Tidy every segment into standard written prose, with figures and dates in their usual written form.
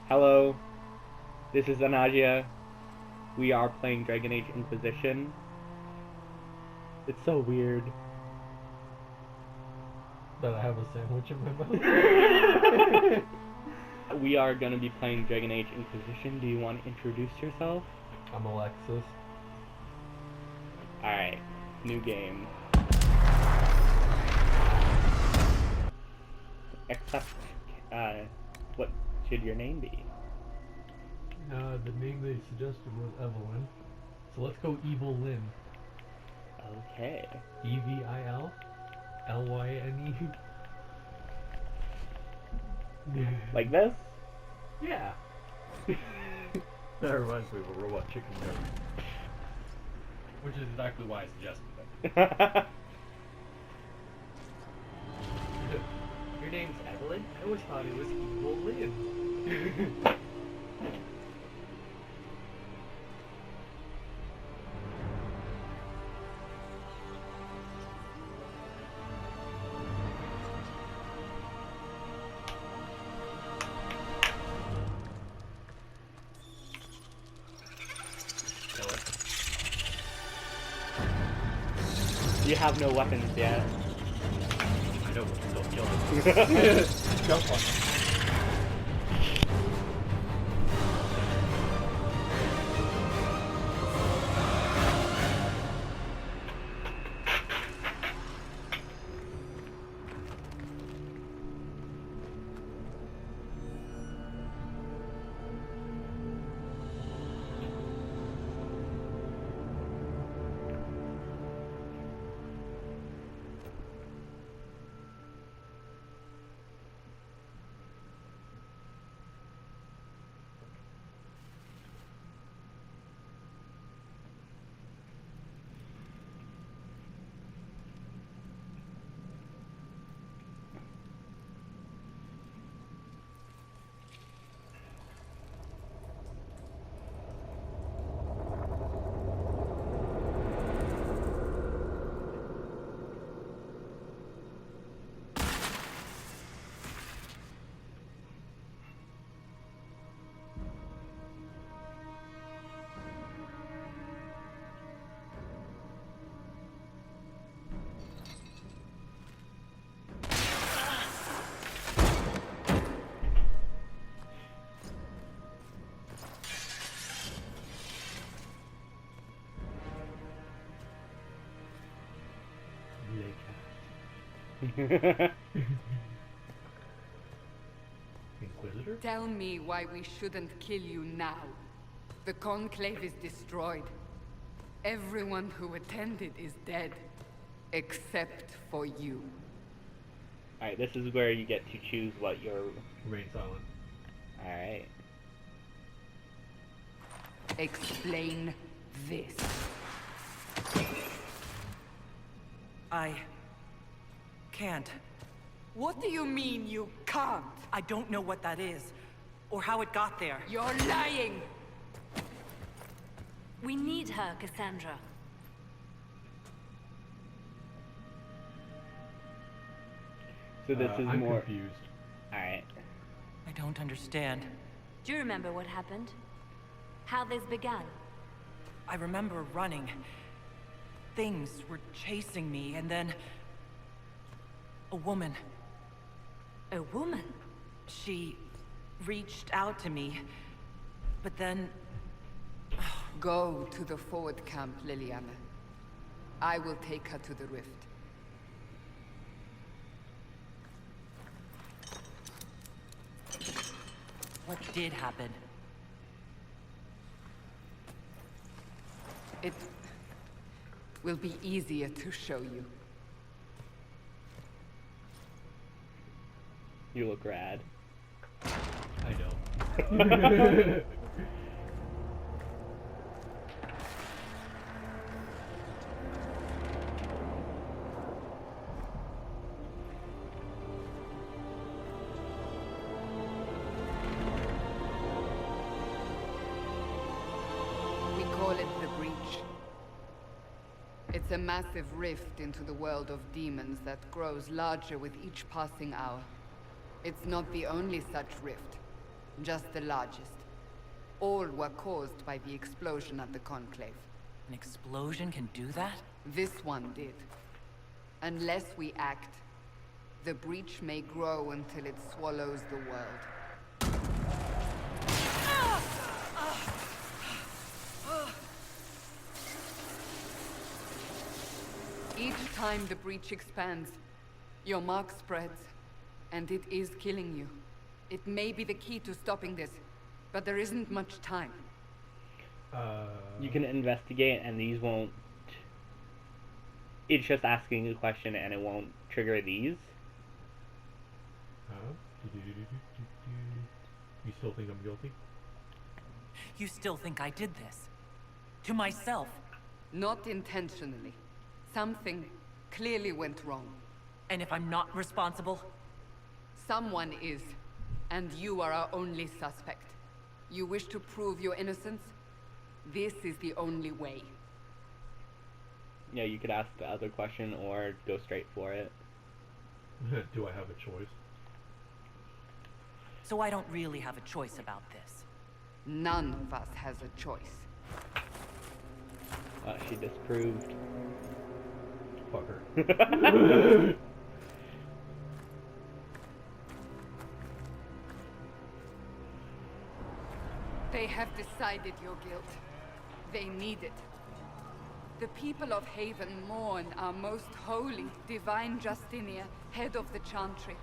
Hello, this is Anajia. We are playing Dragon Age Inquisition. It's so weird. That I have a sandwich in my mouth. We are going to be playing Dragon Age Inquisition. Do you want to introduce yourself? I'm Alexis. Alright, new game. Except, what should your name be? The name they suggested was Evelyn. So let's go Evil Lynn. Okay. Evil Lyne. Like this? Yeah. That reminds me of a robot chicken gun. Which is exactly why I suggested it. Your name's Evelyn? I always thought it was Evil Lynn. You have no weapons yet. I know, but still kill him. Jump on Inquisitor? Tell me why we shouldn't kill you now. The Conclave is destroyed. Everyone who attended is dead. Except for you. Alright, this is where you get to choose what your... Remain silent. Alright. Explain this. I can't. What do you mean you can't? I don't know what that is, or how it got there. You're lying! We need her, Cassandra. So this is I'm more... confused. Alright. I don't understand. Do you remember what happened? How this began? I remember running. Things were chasing me, and then... a woman. A woman? She reached out to me, but then... Go to the forward camp, Liliana. I will take her to the rift. What did happen? It will be easier to show you. You look rad. I know. We call it the Breach. It's a massive rift into the world of demons that grows larger with each passing hour. It's not the only such rift, Just the largest. All were caused by the explosion at the Conclave. An explosion can do that? This one did. Unless we act, the breach may grow until it swallows the world. Each time the breach expands, your mark spreads, and it is killing you. It may be the key to stopping this, but there isn't much time. You can investigate, and these won't... It's just asking a question, and it won't trigger these. You still think I'm guilty? You still think I did this? To myself? Not intentionally. Something clearly went wrong. And if I'm not responsible? Someone is, and you are our only suspect. You wish to prove your innocence? This is the only way. Yeah, you could ask the other question or go straight for it. Do I have a choice? So I don't really have a choice about this. None of us has a choice. She disproved. Fuck her. They have decided your guilt. They need it. The people of Haven mourn our most holy, divine Justinia, head of the Chantry.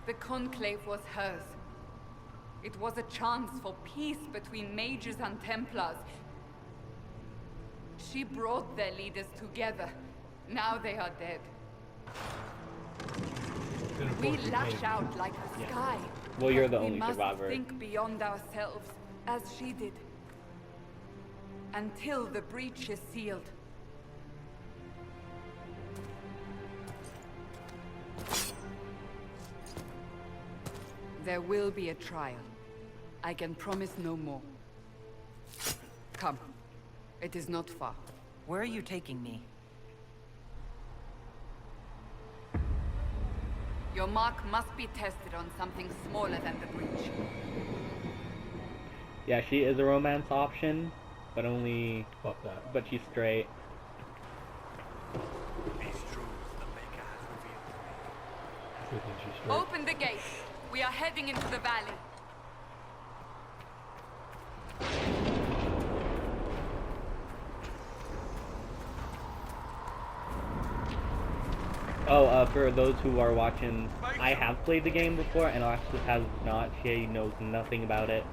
The Conclave was hers. It was a chance for peace between mages and Templars. She brought their leaders together. Now they are dead. We lash out like the sky. Well, you're the but only survivor. We must think beyond ourselves, as she did. Until the breach is sealed. There will be a trial. I can promise no more. Come. It is not far. Where are you taking me? Your mark must be tested on something smaller than the breach. Yeah, she is a romance option, but only... Fuck that. But she's straight. These truths the Maker has revealed. Good thing she's straight. Open the gate. We are heading into the valley. Oh, for those who are watching, I have played the game before, and Alexis has not. She knows nothing about it.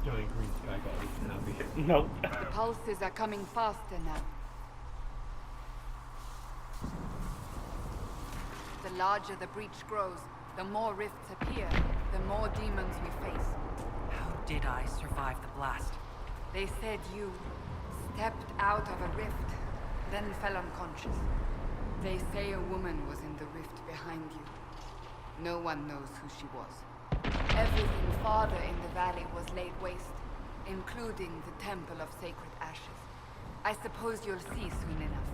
Giant green sky god isn't happy. Nope. The pulses are coming faster now. The larger the breach grows, the more rifts appear, the more demons we face. How did I survive the blast? They said you stepped out of a rift, then fell unconscious. They say a woman was in the rift behind you. No one knows who she was. Everything farther in the valley was laid waste, including the Temple of Sacred Ashes. I suppose you'll see soon enough.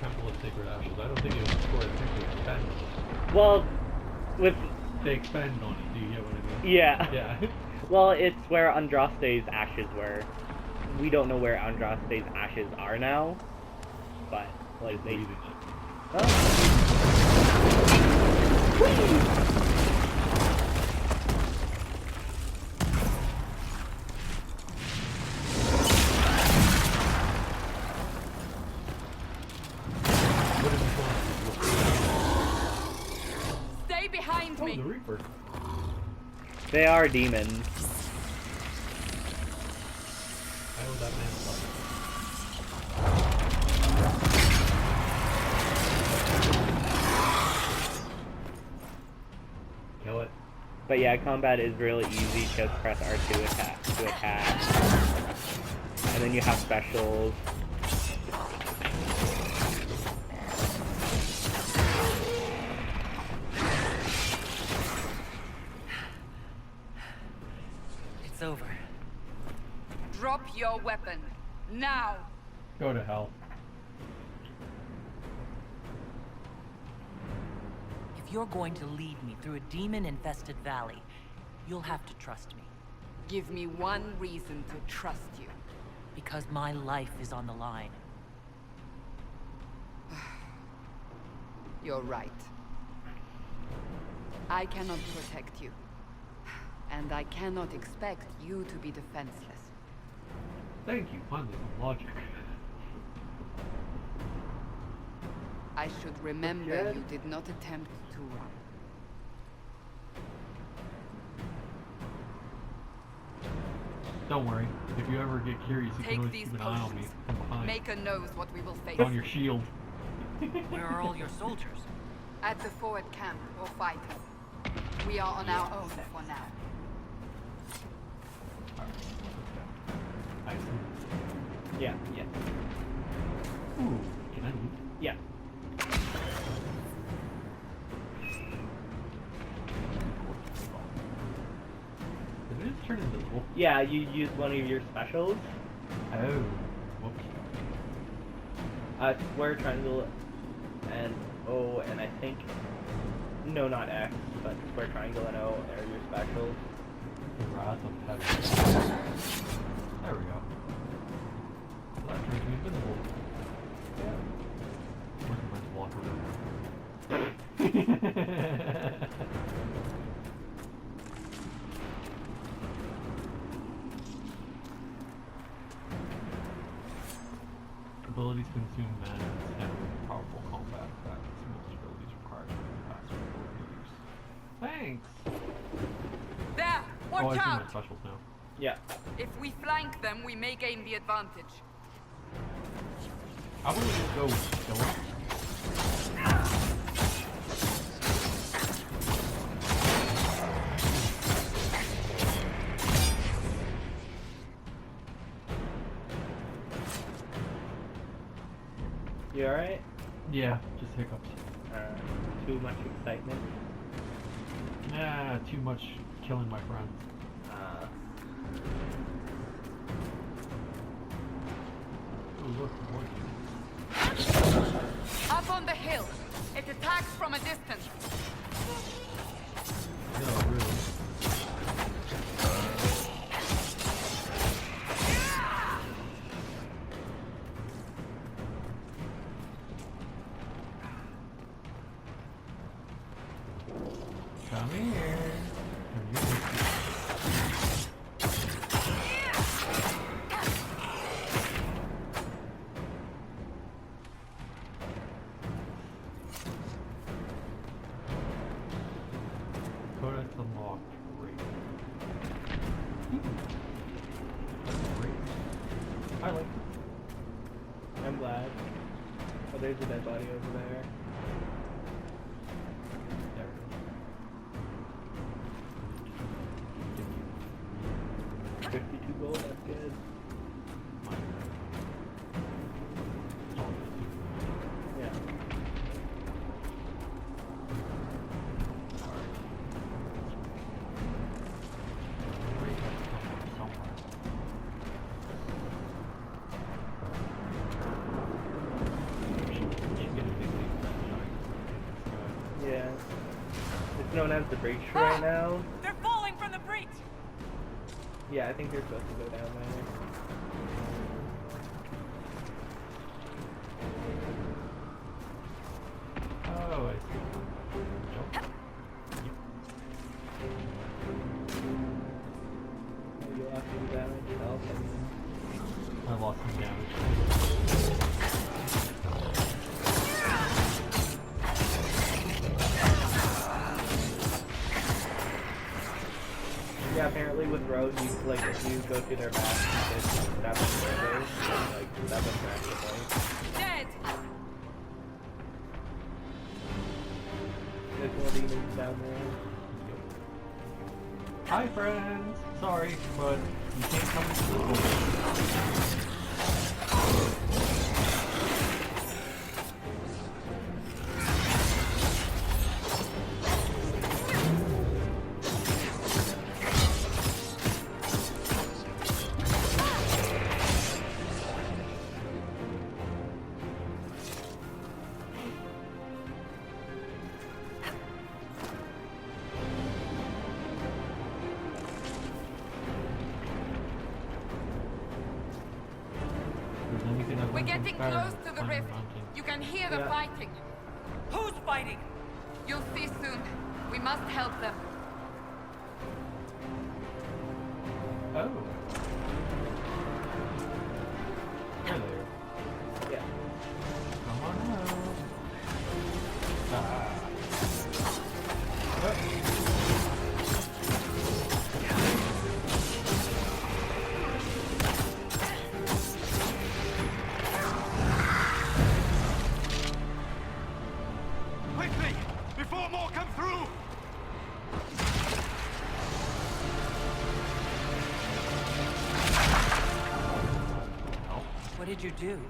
Temple of Sacred Ashes. I don't think it was for it. I think they expand on it. Well, with... They expand on it. Do you get what I mean? Yeah. Yeah. Well, it's where Andraste's ashes were. We don't know where Andraste's ashes are now, but like they. Stay behind Oh, me! the Reaper. They are demons. I owe that man something. Kill it. But yeah, combat is really easy. Just press R2 to attack, and then you have specials. over. Drop your weapon. Now! Go to hell. If you're going to lead me through a demon-infested valley, you'll have to trust me. Give me one reason to trust you. Because my life is on the line. You're right. I cannot protect you. And I cannot expect you to be defenseless. Thank you, finally some logic. I should remember you did not attempt to run. Don't worry, if you ever get curious, you can Take always these keep an eye on me potions. from behind. Maker knows what we will face. On your shield. Where are all your soldiers? At the forward camp or fighting. We are on our own for now. I see. Yeah, yeah. Ooh, can I loot? Yeah. Did it just turn invisible? Yeah, you use one of your specials. Oh. Whoops. Square, triangle, and O, and I think... No, not X, but square, triangle, and O are your specials. The Wrath of Heaven. There we go. Well, that turns me invisible. Yeah. Where's the mental locker room? Abilities consume mana and powerful combat effects. Most abilities require faster use. Thanks! There! Oh, I Watch see my out! specials now. Yeah. If we flank them, we may gain the advantage. How about we just go kill him? You alright? Yeah, just hiccups. Too much excitement. Nah, too much killing my friends. Oh, look, more. Up on the hill! It attacks from a distance. No, really. Come here. Codex unlocked. Great. Great. I like it. I'm glad. Oh, there's a dead body over there. There we go. 52 gold, that's good. Yeah. Yeah. It's known as the breach right now. They're falling from the breach! Yeah, I think you're supposed to go down there. Oh, I see. Jump. You lost some damage, health, I lost some damage. yeah, apparently with rogues, you, like, if you go through their back, you just stab them further, like, stab them practically. Dead! There's more demons down there. Hi, friends! Sorry, but you can't come into the room. there's anything I've We're learned from getting Farron, close to the find rift. mounting. You can hear the Yeah. fighting. Who's fighting? You'll see soon. We must help them. Oh. There they are. Yeah. Come on out. Ah. Oh. Quickly! Before more come through! What did you do?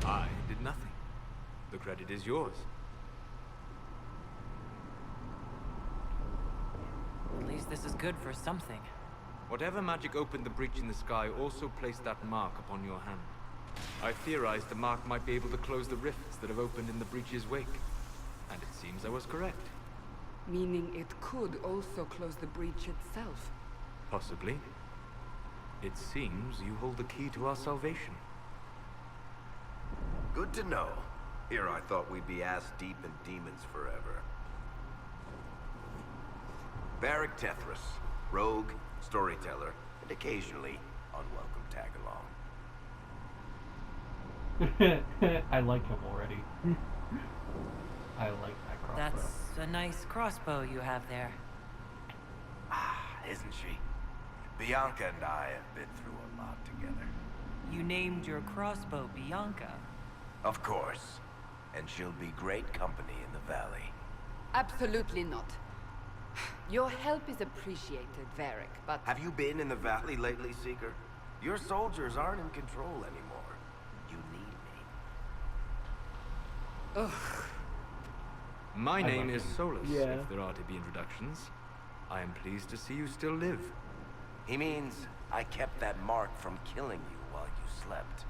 I did nothing. The credit is yours. At least this is good for something. Whatever magic opened the breach in the sky also placed that mark upon your hand. I theorized the mark might be able to close the rifts that have opened in the breach's wake. And it seems I was correct. Meaning it could also close the breach itself. Possibly. It seems you hold the key to our salvation. Good to know. Here I thought we'd be ass-deep in demons forever. Varric Tethras, rogue, storyteller, and occasionally unwelcome tag-along. I like him already. I like that crossbow. That's a nice crossbow you have there. Ah, isn't she? Bianca and I have been through a lot together. You named your crossbow Bianca. Of course. And she'll be great company in the valley. Absolutely not. Your help is appreciated, Varric, but... Have you been in the valley lately, Seeker? Your soldiers aren't in control anymore. You need me. Ugh. My I name like is him. Solus, Yeah. if there are to be introductions. I am pleased to see you still live. He means I kept that mark from killing you while you slept.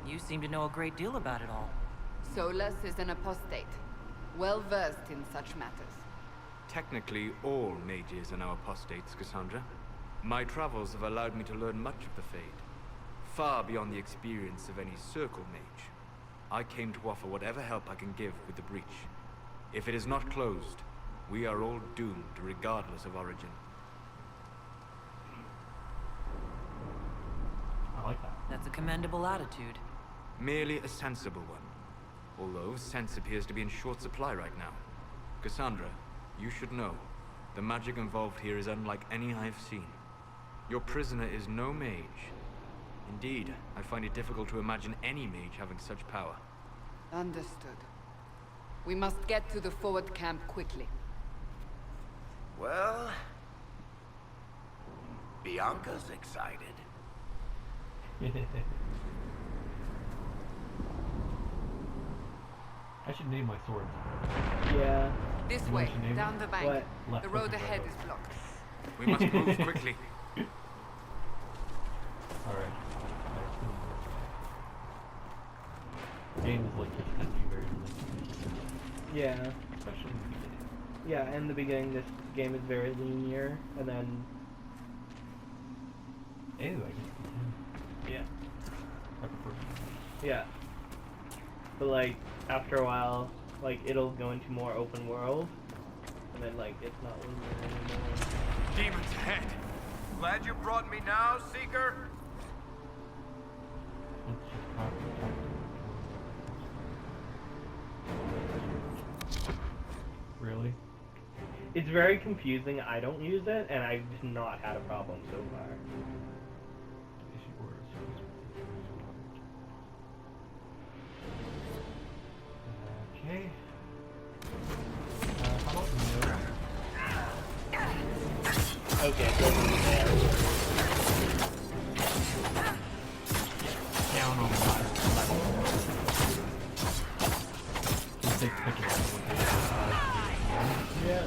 You seem to know a great deal about it all. Solus is an apostate, well-versed in such matters. Technically, all mages are now apostates, Cassandra. My travels have allowed me to learn much of the Fade, far beyond the experience of any circle mage. I came to offer whatever help I can give with the breach. If it is not closed, we are all doomed, regardless of origin. I like that. That's a commendable attitude. Merely a sensible one. Although sense appears to be in short supply right now. Cassandra, you should know, the magic involved here is unlike any I have seen. Your prisoner is no mage. Indeed, I find it difficult to imagine any mage having such power. Understood. We must get to the forward camp quickly. Well... Bianca's excited. I should name my sword. Yeah. This You know way, what your name down is? the bank. What? Left The hook road and right ahead hook. is blocked. We must move quickly. Alright. Game is like just tend to be very linear, Yeah. especially in the beginning. Yeah, in the beginning this game is very linear, and then... Anyway, I guess Yeah. I prefer. Yeah. But like, after a while, like, it'll go into more open world, and then like, it's not linear anymore. Demons ahead! Glad you brought me now, Seeker? Let's just talk. Really? It's very confusing, I don't use it, and I've just not had a problem so far. Okay. How about no? Okay, so there. Down on the level. Just take pictures of what they Yeah.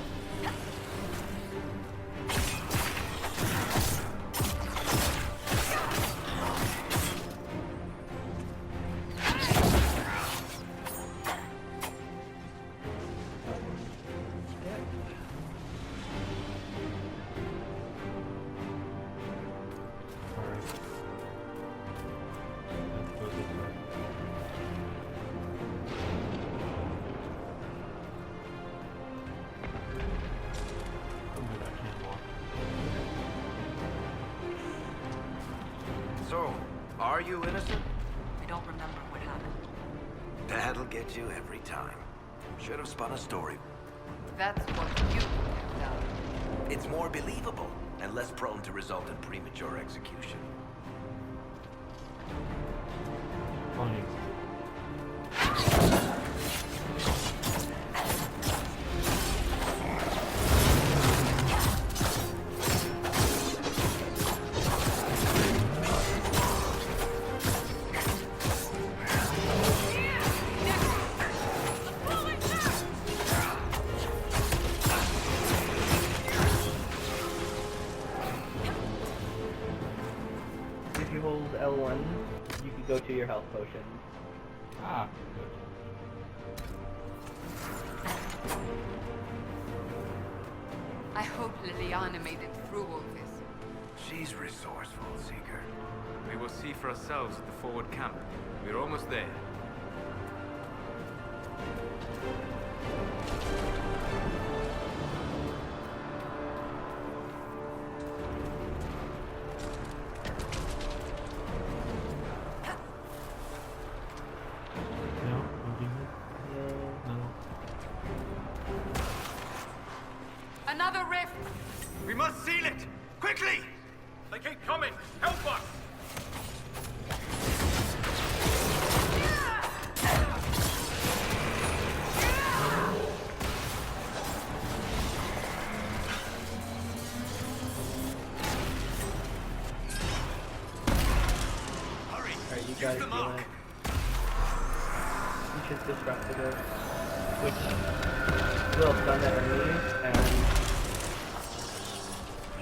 you innocent? I don't remember what happened. That'll get you every time. Should have spun a story. That's what you have done. It's more believable and less prone to result in premature execution. Funny. If you hold L1, you can go to your health potions. Ah, good. I hope Liliana made it through all this. She's resourceful, Seeker. We will see for ourselves at the forward camp. We're almost there. No? No? No? Another rift! We must seal it! Quickly! They keep coming! Help us! Hurry! Alright, you Use guys the do mark! it. You should disrupt it, which will stun the enemy and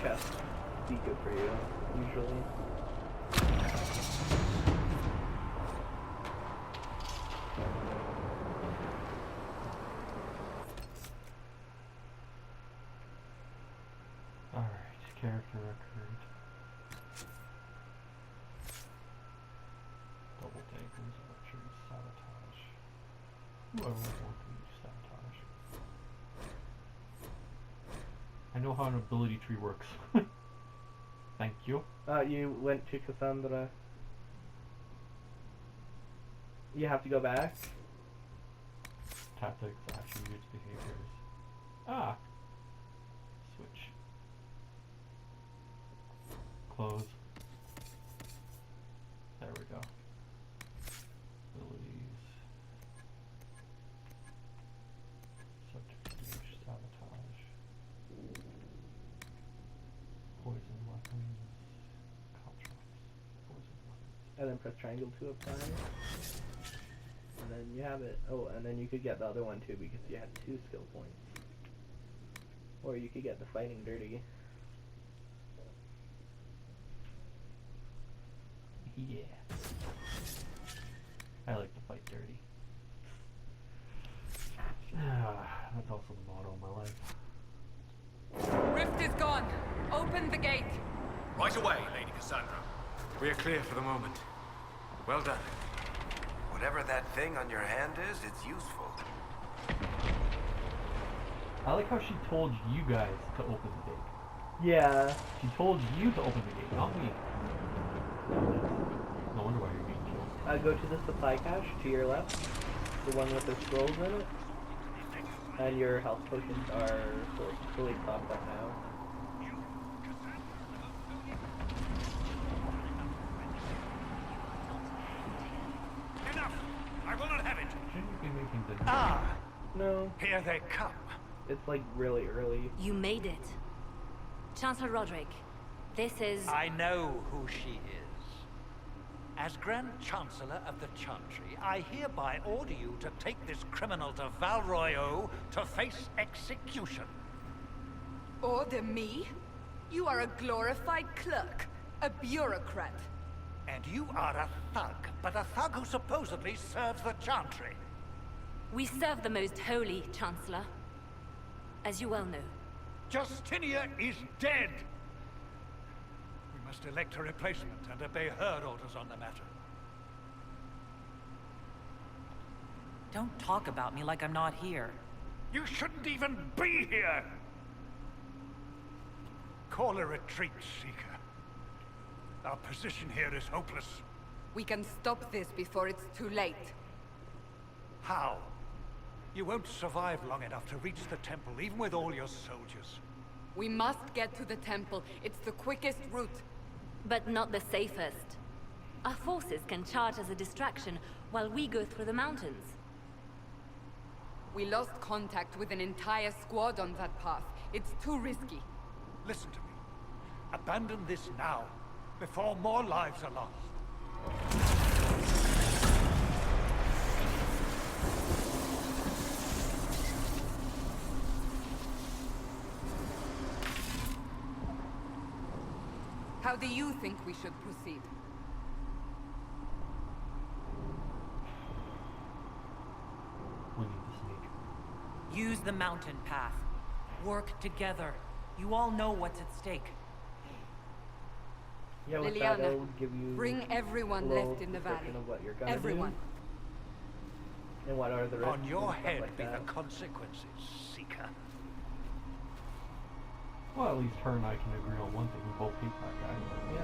chest be good for you, usually. Alright, character record. Double daggers, archery, sabotage. Ooh, I really want to use sabotage. I know how an ability tree works. Thank you. You went to Cassandra. You have to go back. Tactics, attributes, behaviors. Ah! Switch. Close. There we go. Abilities. Subterfuge, sabotage. Poison weapons. Contracts. Poison weapons. And then press triangle to apply. And then you have it. Oh, and then you could get the other one too because you had 2 skill points. Or you could get the fighting dirty. Yeah. I like to fight dirty. That's also the motto of my life. Rift is gone. Open the gate. Right away, Lady Cassandra. We are clear for the moment. Well done. Whatever that thing on your hand is, it's useful. I like how she told you guys to open the gate. Yeah. She told you to open the gate, not me. No wonder why you're being killed. Go to the supply cache to your left. The one with the scrolls in it. And your health potions are fully stocked up now. Enough! I will not have it! Shouldn't you be making the... Ah! No, Here they come. it's like really early. You made it. Chancellor Roderick, this is... I know who she is. As Grand Chancellor of the Chantry, I hereby order you to take this criminal to Val Royeaux to face execution. Order me? You are a glorified clerk, a bureaucrat. And you are a thug, but a thug who supposedly serves the Chantry. We serve the most holy, Chancellor. As you well know. Justinia is dead! We must elect a replacement and obey her orders on the matter. Don't talk about me like I'm not here. You shouldn't even be here! Call a retreat, Seeker. Our position here is hopeless. We can stop this before it's too late. How? You won't survive long enough to reach the temple, even with all your soldiers. We must get to the temple. It's the quickest route. But not the safest. Our forces can charge as a distraction while we go through the mountains. We lost contact with an entire squad on that path. It's too risky. Listen to me. Abandon this now, before more lives are lost. How do you think we should proceed? We need to sneak. Use the mountain path. Work together. You all know what's at stake. Yeah, with that, Liliana, it'll give you bring everyone a little left in the valley. description of what you're gonna Everyone. do, and what are the risks On your and stuff head like be that. the consequences, Seeker. Well, at least her and I can agree on one thing. We both hate that guy. Yeah.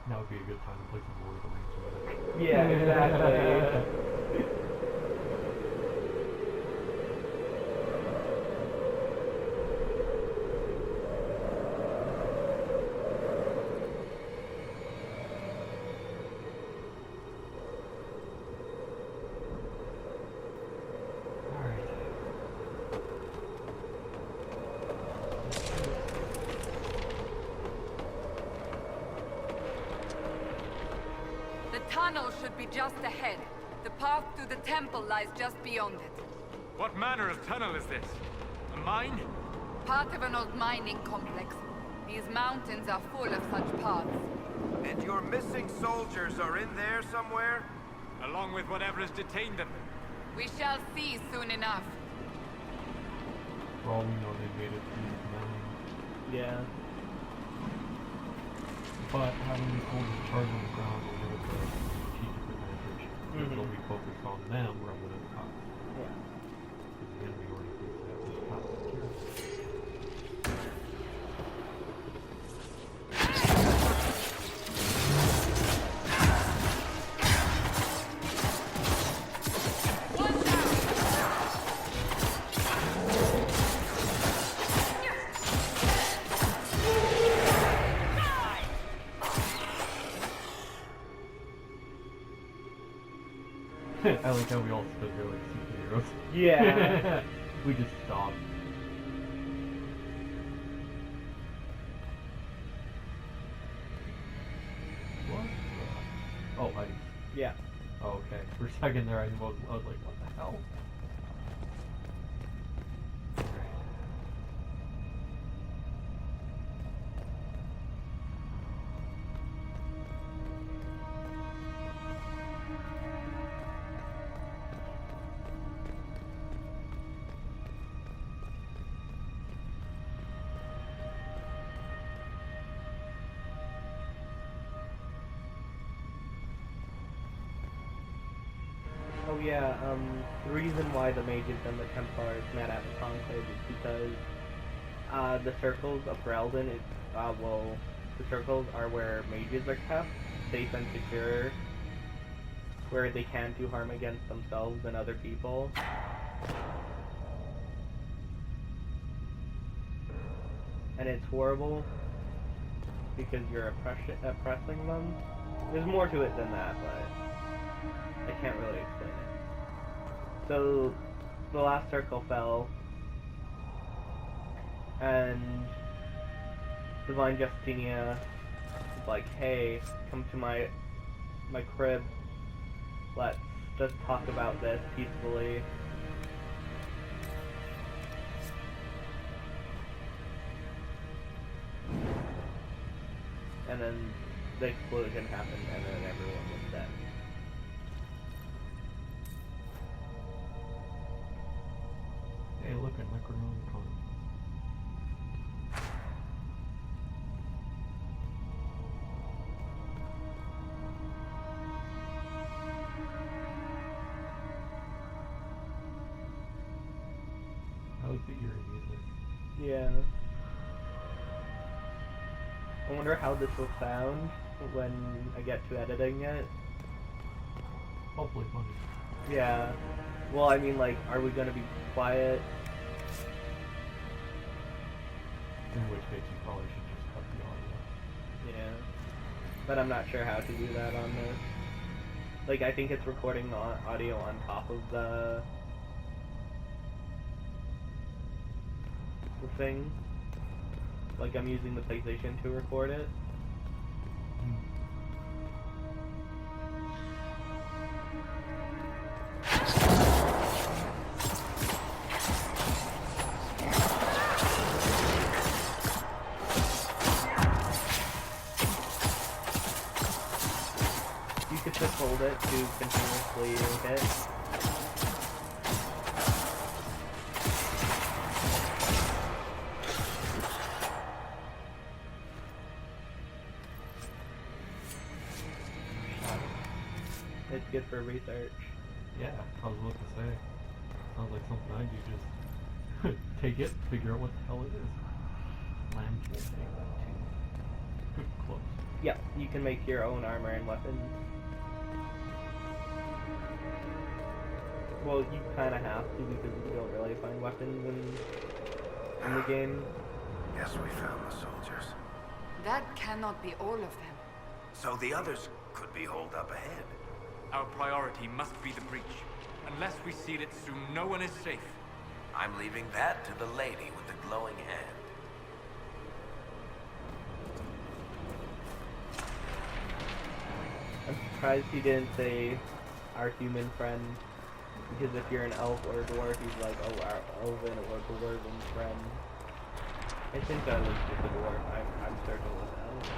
Now would be a good time to play some Lord of the Rings with it. Yeah, exactly. Alright. The tunnel should be just ahead. The path to the temple lies just beyond it. What manner of tunnel is this? A mine? Part of an old mining complex. These mountains are full of such paths. And your missing soldiers are in there somewhere? Along with whatever has detained them. We shall see soon enough. For all we know, they made it through the mountain. Yeah. But having the soldiers charge on the ground will give us a strategic advantage. Because they'll be focused on them rather than us. Yeah. Because the enemy already thinks they have this path secure. I like how we all stood there like superheroes. Yeah. We just stopped. What? Oh, ice. Yeah. Oh, okay. For a second there, I was like, what the hell? Alright. Oh yeah, the reason why the mages and the Templars met at the Conclave is because the circles of Ferelden, the circles are where mages are kept, safe and secure, where they can't do harm against themselves and other people. And it's horrible because you're oppressing them. There's more to it than that, but I can't really explain it. So, the last circle fell, and Divine Justinia was like, hey, come to my crib, let's just talk about this peacefully. And then the explosion happened, and then everyone was dead. Hey, look at Necronomicon. Yeah. I wonder how this will sound when I get to editing it. Hopefully funny. Yeah. Well, I mean, like, are we gonna be quiet? In which case you probably should just cut the audio. Yeah. But I'm not sure how to do that on this. Like, I think it's recording audio on top of the thing. Like, I'm using the PlayStation to record it. You could just hold it to continuously hit. It's good for research. Yeah, I was about to say. Sounds like something I do, just take it, figure out what the hell it is. Lambs will take that too. Close. Yeah, you can make your own armor and weapons. Well, you kind of have to because you don't really find weapons in the game. Guess we found the soldiers. That cannot be all of them. So the others could be holed up ahead. Our priority must be the breach. Unless we seal it soon, no one is safe. I'm leaving that to the lady with the glowing hand. I'm surprised he didn't say our human friend, because if you're an elf or a dwarf, he's like, oh, our elven or dwarven friend. I think that was just a dwarf. I'm certain it was an elf.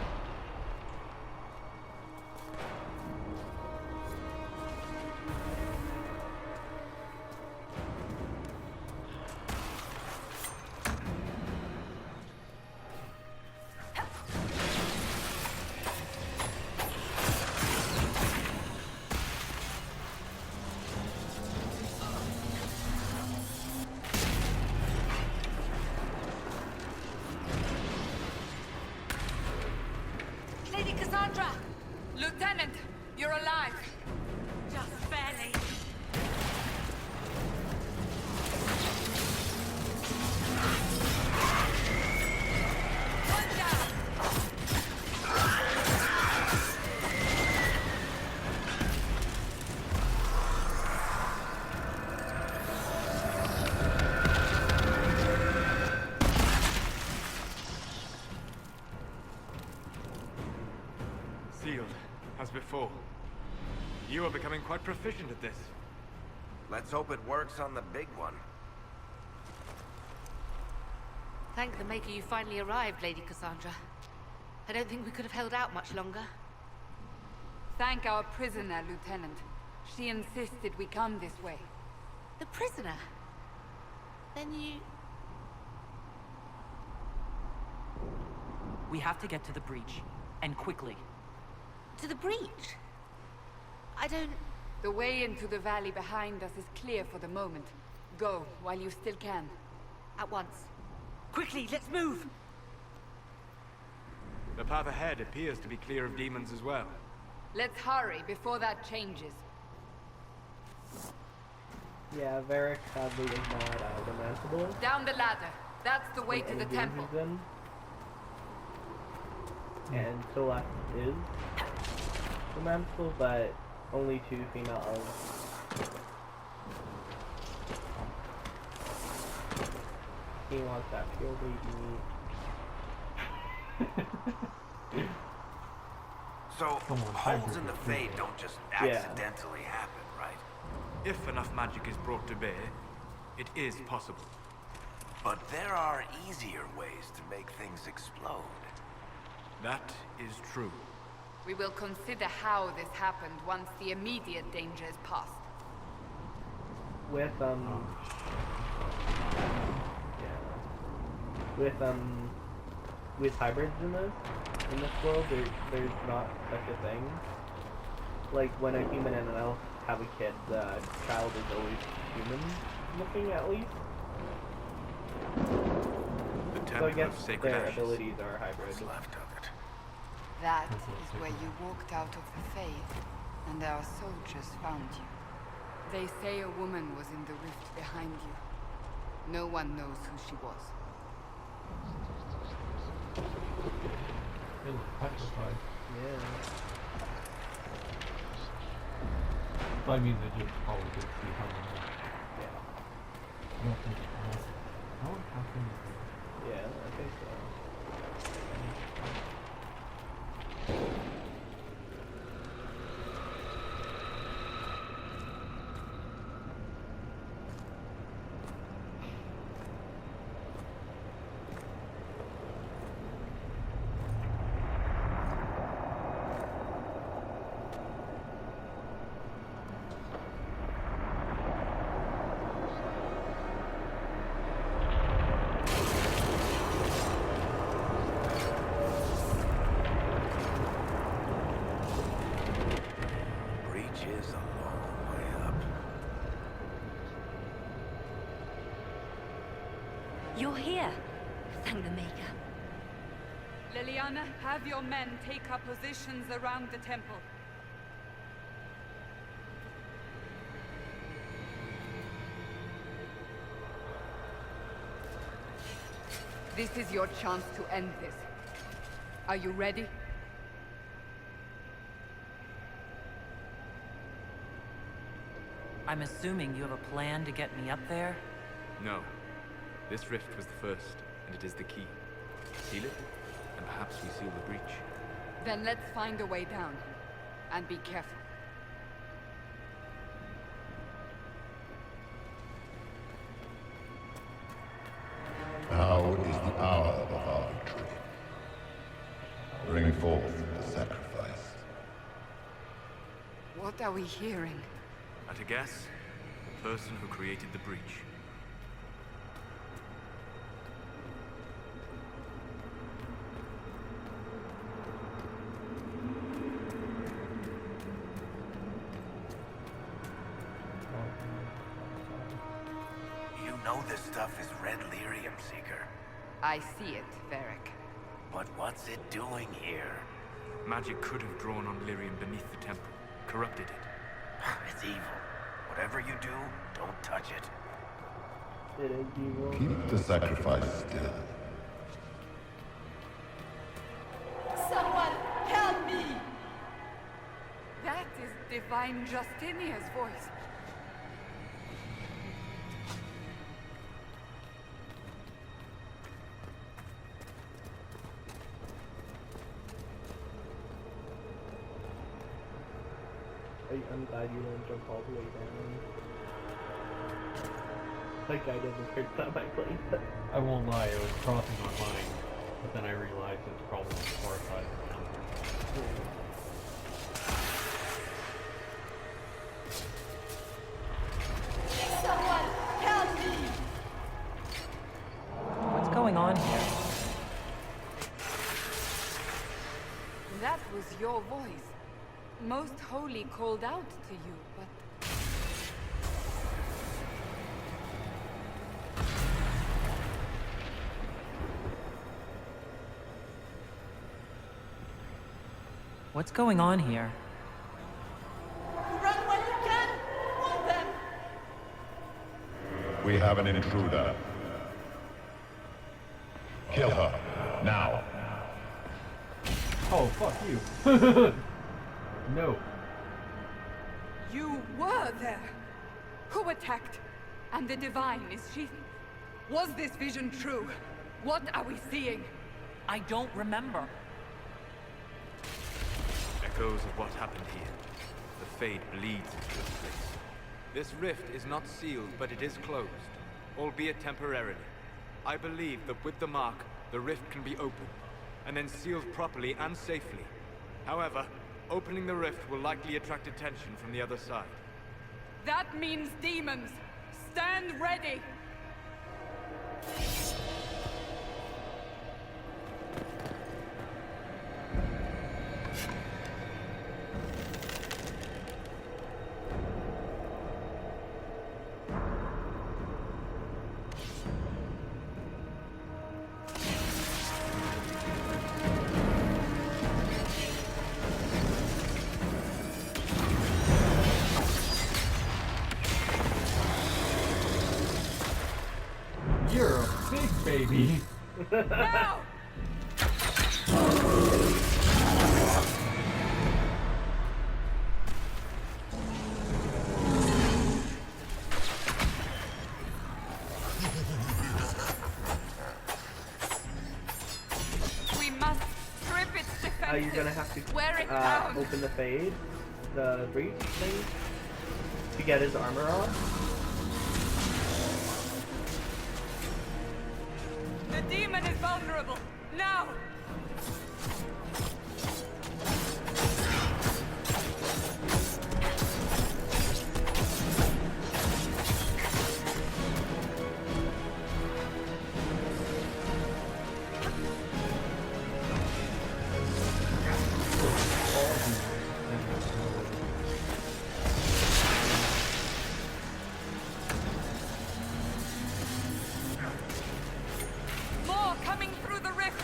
Lady Cassandra! Lieutenant, you're alive! Just barely. One down! Sealed, as before. You are becoming quite proficient at this. Let's hope it works on the big one. Thank the Maker you finally arrived, Lady Cassandra. I don't think we could have held out much longer. Thank our prisoner, Lieutenant. She insisted we come this way. The prisoner? Then you... We have to get to the breach, and quickly. To the breach? I don't... The way into the valley behind us is clear for the moment. Go, while you still can. At once. Quickly, let's move! The path ahead appears to be clear of demons as well. Let's hurry before that changes. Yeah, Varric sadly is not romanceable. Down the ladder. That's the way to the temple. And Celeste is romanceable, but only to female elves. He wants that pure baby meat. So, Come on, holes in the hybrid. Fade don't just Yeah. accidentally happen, right? If enough magic is brought to bear, it is possible. But there are easier ways to make things explode. That is true. We will consider how this happened once the immediate danger is past. With with hybrids in this world, there's not such a thing. Like when a human and an elf have a kid, the child is always human looking, at least. So I temple guess of sacred their ashes. abilities are hybrid. What's left of it? That is where you walked out of the faith, and our soldiers found you. They say a woman was in the rift behind you. No one knows who she was. It was petrified. Yeah. That means they just probably could see how long. Yeah. I don't think how would Catherine do that? Yeah, I think so. Breach is a long way up. You're here. Thank the Maker. Liliana, have your men take up positions around the temple. This is your chance to end this. Are you ready? I'm assuming you have a plan to get me up there? No. This rift was the first, and it is the key. Seal it, and perhaps we seal the breach. Then let's find a way down. And be careful. Now is the hour of our victory. Bring forth the sacrifice. What are we hearing? At a guess, the person who created the breach. You know this stuff is Red Lyrium, Seeker. I see it, Varric. But what's it doing here? Magic could have drawn on lyrium beneath the temple, corrupted it. It's evil. Whatever you do, don't touch it. It is evil. Keep the sacrifice still. Someone help me! That is Divine Justinia's voice. I'm glad you didn't jump all the way down. Like I did the first time I played that. I won't lie, it was crossing my mind, but then I realized it's probably on the far side of the mountain. Someone help me! What's going on here? That was your voice. Most Holy called out to you, but... What's going on here? Run while you can! Warn them! We have an intruder. Kill her, now. Oh, fuck you. No. You were there! Who attacked? And the Divine, is she... Was this vision true? What are we seeing? I don't remember. Echoes of what happened here. The Fade bleeds into this place. This rift is not sealed, but it is closed, albeit temporarily. I believe that with the mark, the rift can be opened, and then sealed properly and safely. However, opening the rift will likely attract attention from the other side. That means demons! Stand ready! Now! We must strip its defenses. You're gonna have to wear it down. open the fade, the breach thing, to get his armor on. The demon is vulnerable. Now! More coming through the rift.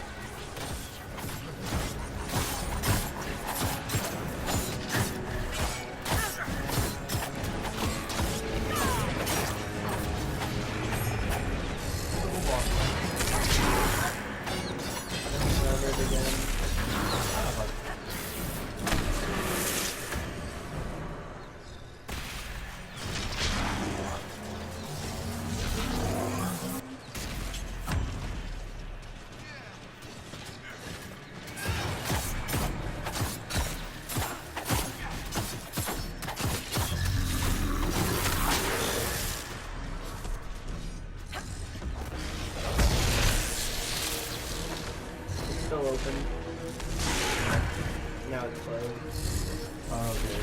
Armored again. It's still open. Now it's closed. Oh, okay.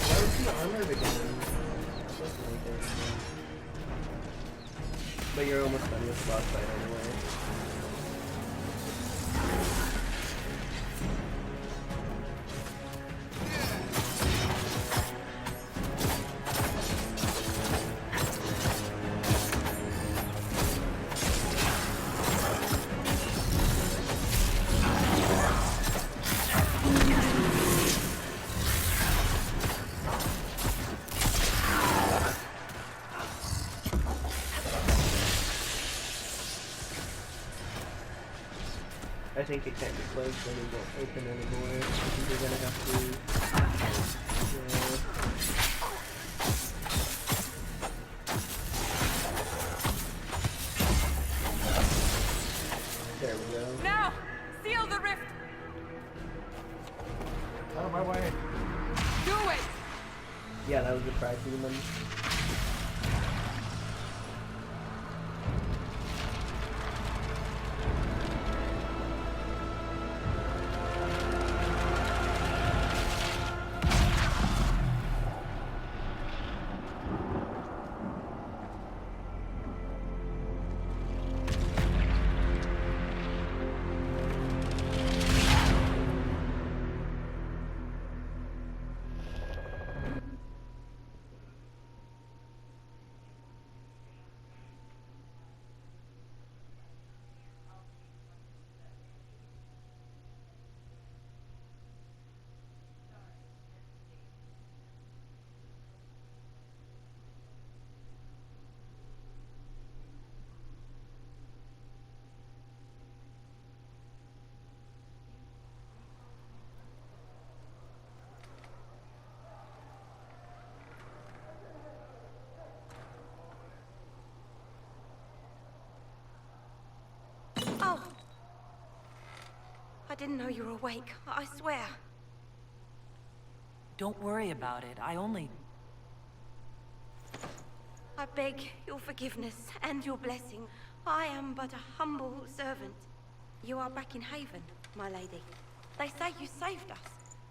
Why is he armored again? Doesn't make any sense. But you're almost done with the boss fight anyway. I think it can't be closed, then it won't open anymore. I think you're gonna have to... There we go. Now! Seal the rift! Out of my way. Do it! Yeah, that was the Pride Demon. Oh! I didn't know you were awake, I swear. Don't worry about it. I beg your forgiveness and your blessing. I am but a humble servant. You are back in Haven, my lady. They say you saved us.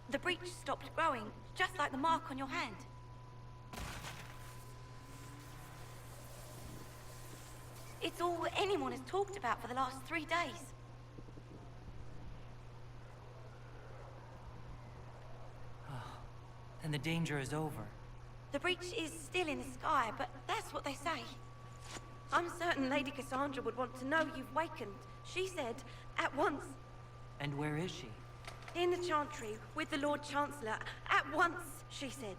The breach stopped growing, just like the mark on your hand. It's all anyone has talked about for the last 3 days. Then the danger is over. The breach is still in the sky, but that's what they say. I'm certain Lady Cassandra would want to know you've wakened. She said, at once. And where is she? In the Chantry, with the Lord Chancellor. At once, she said.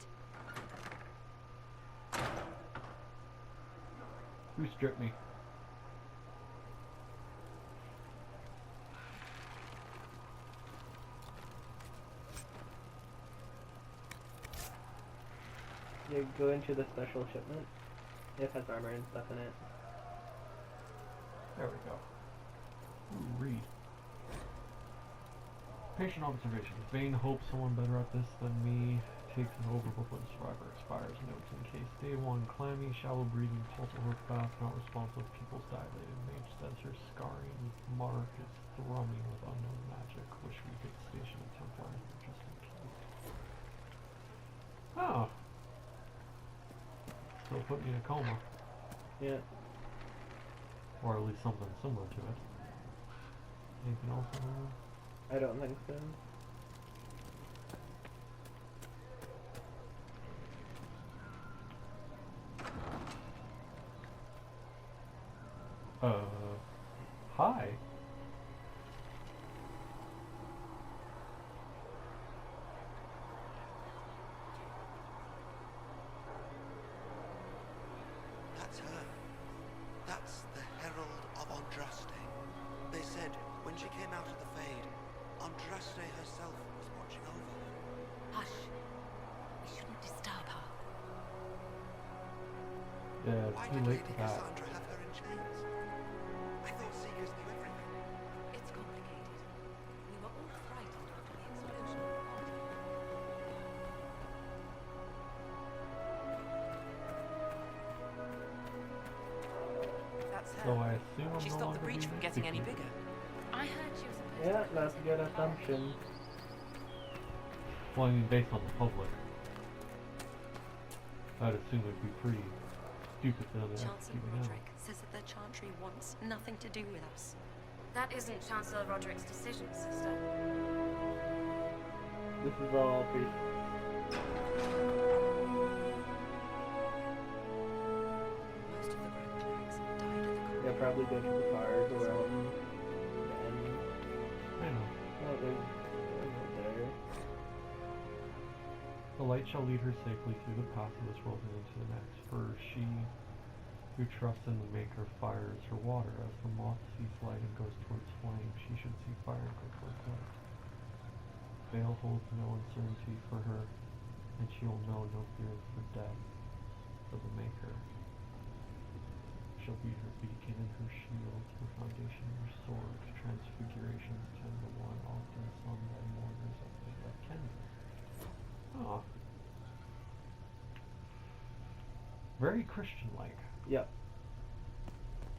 Who stripped me? You go into the special shipment. It has armor and stuff in it. There we go. Ooh, read. Patient observation. Vane hopes someone better at this than me takes it over before the survivor expires. Notes in case. Day 1. Clammy, shallow breathing, pulse over fast, not responsive. Pupils dilated. Mage sensor scarring. Mark is thrumming with unknown magic. Wish we could station a Templar just in case. Oh. So put me in a coma. Yeah. Or at least something similar to it. Anything else on there? I don't think so. Hi. That's her. That's the Herald of Andraste. They said when she came out of the Fade, Andraste herself was watching over her. Hush. We shouldn't disturb her. Yeah, Why too did late Lady for that. Cassandra have her in chains? I thought Seekers knew everything. It's complicated. We were all frightened after the explosion of the party. That's her. So I assume I'm She no stopped longer the breach being from getting any executed. bigger. I heard she was supposed Yeah, to that's a good assumption. Well, I mean, based on the public, I'd assume it'd be pretty stupid for them to Chancellor execute me now. Roderick says that the Chantry wants nothing to do with us. That isn't Chancellor Roderick's decision, sister. This is all pretty. Most of the rogue clerics died at the They'll probably go to the cars around and. I know. Oh, there's there. The light shall lead her safely through the path of this world and into the next. For she who trusts in the Maker fires her water. As the moth sees light and goes towards flame, she should see fire and go towards light. Veil holds no uncertainty for her, and she will know no fear for death. For the Maker shall be her beacon and her shield, her foundation and her sword. Transfigurations 10-1, often sung by mourners of the dead Kennedy. Oh. Very Christian-like. Yep.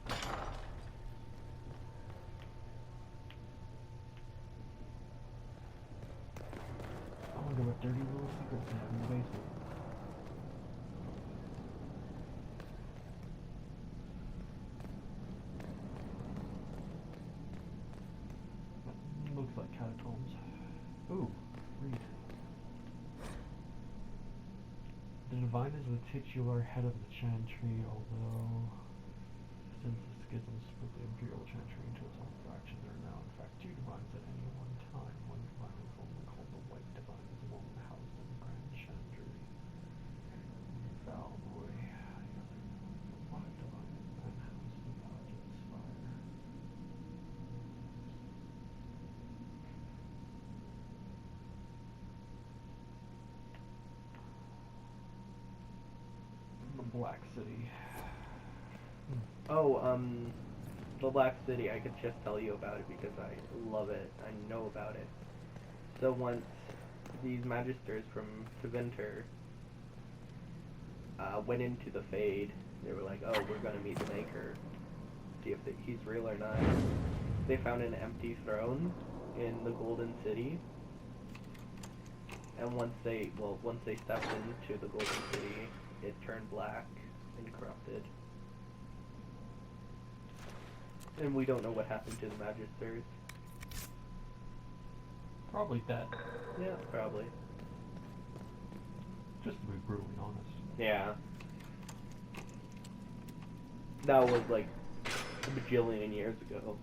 I wonder what dirty little secrets they have in the basement. Looks like catacombs. Ooh, read. The Divine is the titular head of the Chantry, although since the schism split the Imperial Chantry into its own faction, there are now in fact two Divines at any one time. One Divine is only called the White Divine, is alone housed in the Grand Chantry. Valboy. The other, the Black Divine, is then housed in the Paladin's Spire. The Black City. Oh, the Black City, I could just tell you about it because I love it. I know about it. So once these magisters from Tevinter went into the Fade, they were like, oh, we're gonna meet the Maker, see if he's real or not. They found an empty throne in the Golden City, and once they stepped into the Golden City, it turned black and corrupted. And we don't know what happened to the Magisters. Probably dead. Yeah, probably. Just to be brutally honest. Yeah. That was like a bajillion years ago.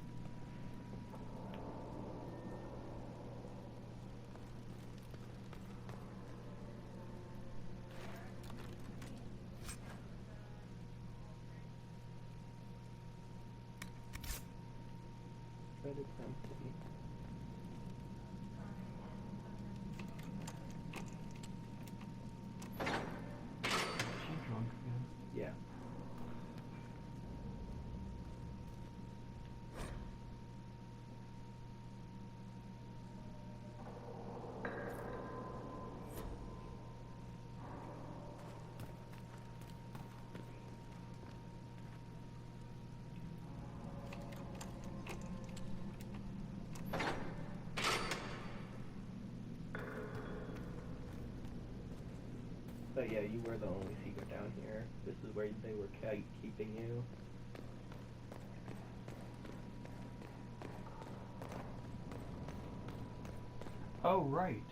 But it's empty. Is she drunk again? Yeah. But yeah, you were the only secret down here. This is where they were keeping you. Oh, right.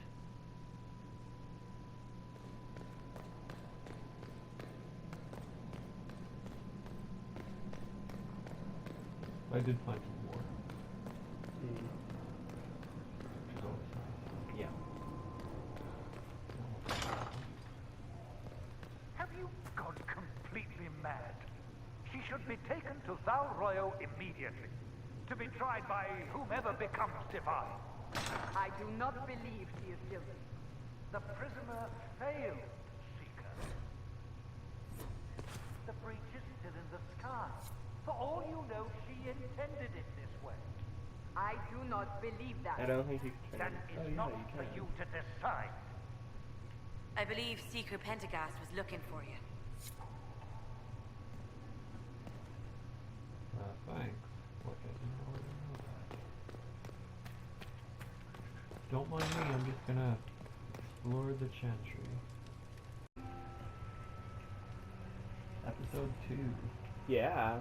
I did find some more. Mm. Which is always nice. Yeah. Have you gone completely mad? She should be taken to Val Royo immediately, to be tried by whomever becomes divine. I do not believe she is guilty. The prisoner failed, Seeker. The breach is still in the sky. For all you know, she intended it this way. I do not believe that. I don't think you can. That is Oh, yeah, not you for can. you to decide. I believe Seeker Pentagast was looking for you. Thanks. Look, I didn't already know that. Don't mind me, I'm just gonna explore the Chantry. Episode 2. Yeah.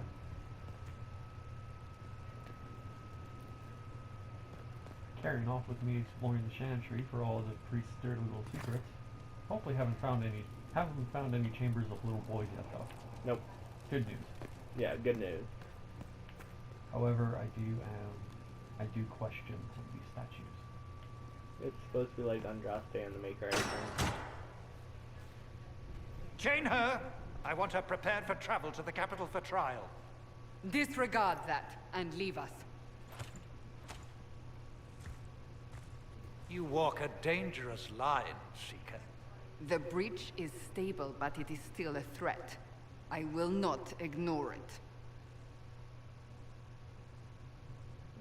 Carrying off with me exploring the Chantry for all of the priest's dirty little secrets. Hopefully haven't found any chambers of little boys yet though. Nope. Good news. Yeah, good news. However, I do question some of these statues. It's supposed to be like Andraste and the Maker, I think. Chain her! I want her prepared for travel to the capital for trial. Disregard that and leave us. You walk a dangerous line, Seeker. The breach is stable, but it is still a threat. I will not ignore it.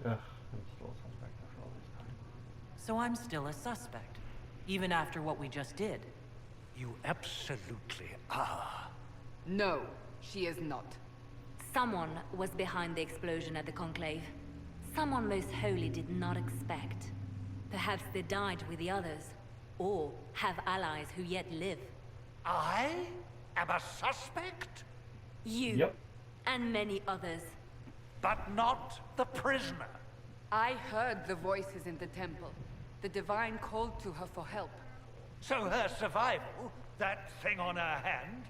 Ugh, I'm still a suspect after all this time. So I'm still a suspect, even after what we just did. You absolutely are. No, she is not. Someone was behind the explosion at the Conclave. Someone most holy did not expect. Perhaps they died with the others, or have allies who yet live. I am a suspect? You, Yep. and many others. But not the prisoner. I heard the voices in the temple. The Divine called to her for help. So her survival, that thing on her hand,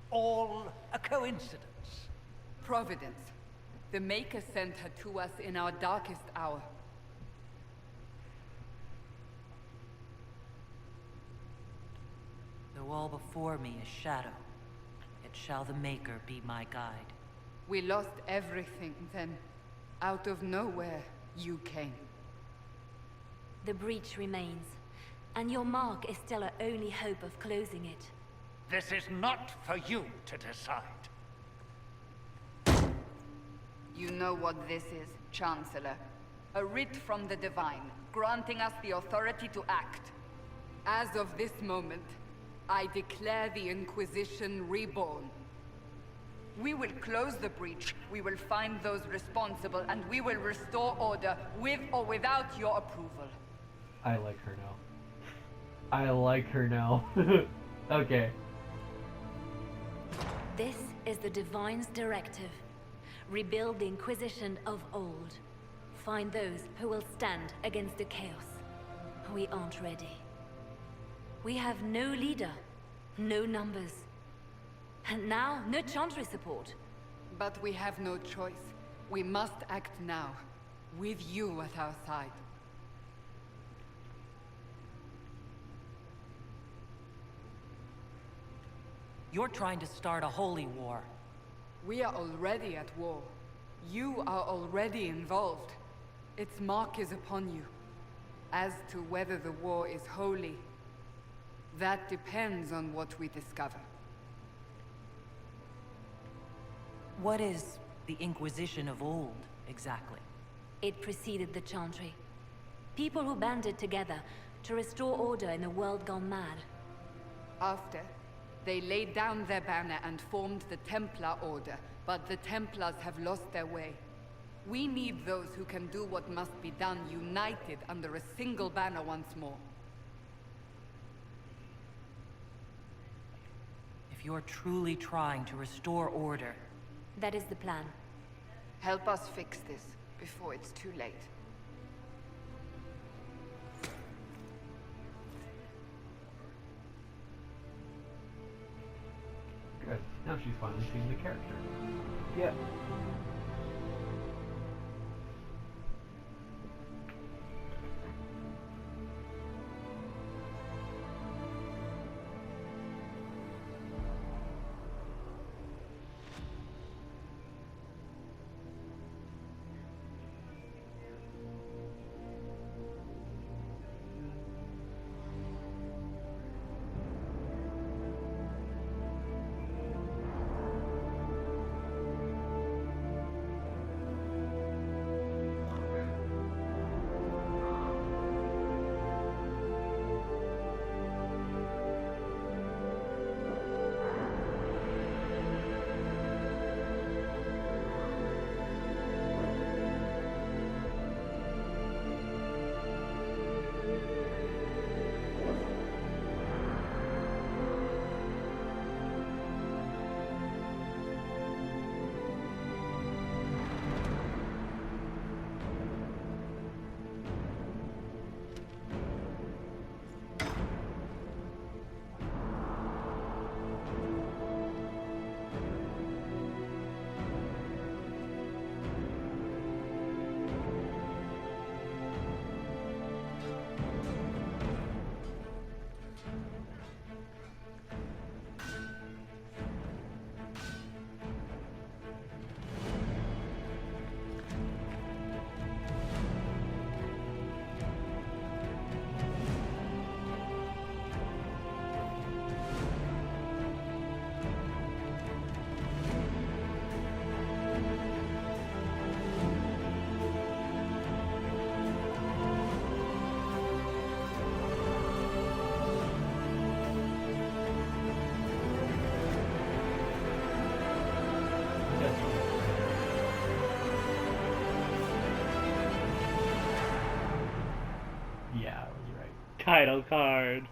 all a coincidence. Providence. The Maker sent her to us in our darkest hour. Though all before me is shadow, yet shall the Maker be my guide. We lost everything then. Out of nowhere, you came. The breach remains, and your mark is still our only hope of closing it. This is not for you to decide. You know what this is, Chancellor. A writ from the Divine, granting us the authority to act. As of this moment, I declare the Inquisition reborn. We will close the breach, we will find those responsible, and we will restore order, with or without your approval. I like her now. I like her now. Okay. This is the Divine's directive. Rebuild the Inquisition of old. Find those who will stand against the chaos. We aren't ready. We have no leader, No numbers. And now, no Chantry support. But we have no choice. We must act now, with you at our side. You're trying to start a holy war. We are already at war. You are already involved. Its mark is upon you. As to whether the war is holy, that depends on what we discover. What is the Inquisition of old, exactly? It preceded the Chantry. People who banded together to restore order in a world gone mad. After, they laid down their banner and formed the Templar Order, but the Templars have lost their way. We need those who can do what must be done, united under a single banner once more. If you're truly trying to restore order... That is the plan. Help us fix this, before it's too late. Good. Now she's finally seen the character. Yeah. Yeah, I was right. Title card.